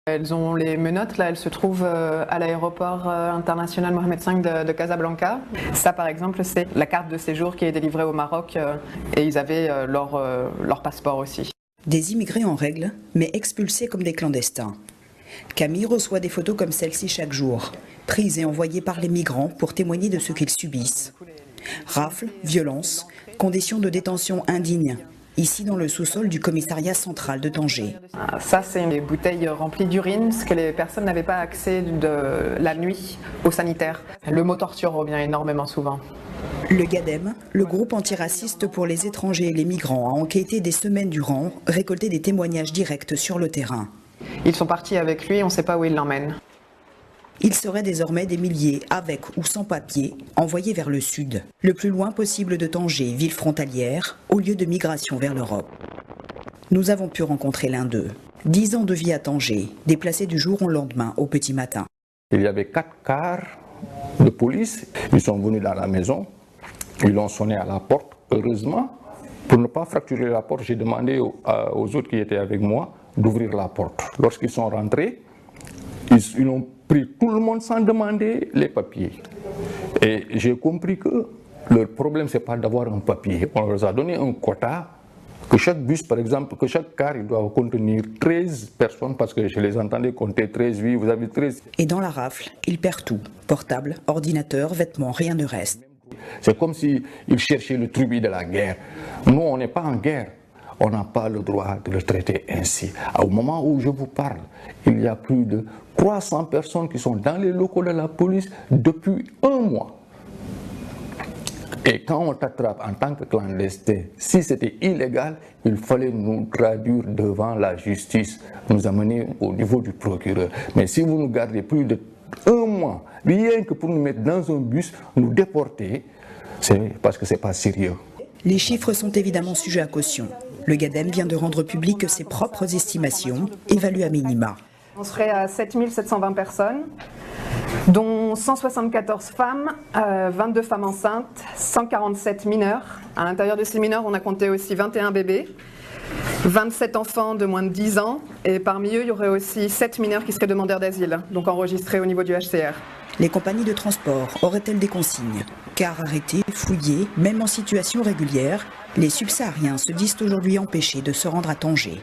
Elles ont les menottes, là, elles se trouvent à l'aéroport international Mohamed V de Casablanca. Ça, par exemple, c'est la carte de séjour qui est délivrée au Maroc et ils avaient leur passeport aussi. Des immigrés en règle, mais expulsés comme des clandestins. Camille reçoit des photos comme celle-ci chaque jour, prises et envoyées par les migrants pour témoigner de ce qu'ils subissent. Rafles, violences, conditions de détention indignes. Ici, dans le sous-sol du commissariat central de Tanger. Ça, c'est des bouteilles remplies d'urine, parce que les personnes n'avaient pas accès la nuit aux sanitaires. Le mot torture revient énormément souvent. Le GADEM, le groupe antiraciste pour les étrangers et les migrants, a enquêté des semaines durant, récolté des témoignages directs sur le terrain. Ils sont partis avec lui, on ne sait pas où ils l'emmènent. Il serait désormais des milliers, avec ou sans papier, envoyés vers le sud, le plus loin possible de Tanger, ville frontalière, au lieu de migration vers l'Europe. Nous avons pu rencontrer l'un d'eux. 10 ans de vie à Tanger, déplacé du jour au lendemain, au petit matin. Il y avait 4 cars de police, ils sont venus dans la maison, ils ont sonné à la porte. Heureusement, pour ne pas fracturer la porte, j'ai demandé aux autres qui étaient avec moi d'ouvrir la porte. Lorsqu'ils sont rentrés, ils ont pris tout le monde sans demander les papiers. Et j'ai compris que leur problème, ce n'est pas d'avoir un papier. On leur a donné un quota, que chaque bus, par exemple, que chaque car, il doit contenir 13 personnes, parce que je les entendais compter 13, oui, vous avez 13. Et dans la rafle, il perd tout. Portable, ordinateur, vêtements, rien ne reste. C'est comme s'ils cherchaient le tribut de la guerre. Nous, on n'est pas en guerre. On n'a pas le droit de le traiter ainsi. Au moment où je vous parle, il y a plus de 300 personnes qui sont dans les locaux de la police depuis un mois. Et quand on t'attrape en tant que clandestin, si c'était illégal, il fallait nous traduire devant la justice, nous amener au niveau du procureur. Mais si vous nous gardez plus de un mois, rien que pour nous mettre dans un bus, nous déporter, c'est parce que ce n'est pas sérieux. Les chiffres sont évidemment sujets à caution. Le GADEM vient de rendre publiques ses propres estimations, évaluées à minima. On serait à 7720 personnes, dont 174 femmes, 22 femmes enceintes, 147 mineurs. À l'intérieur de ces mineurs, on a compté aussi 21 bébés, 27 enfants de moins de 10 ans, et parmi eux, il y aurait aussi 7 mineurs qui seraient demandeurs d'asile, donc enregistrés au niveau du HCR. Les compagnies de transport auraient-elles des consignes? Car arrêtés, fouillés, même en situation régulière, les subsahariens se disent aujourd'hui empêchés de se rendre à Tanger.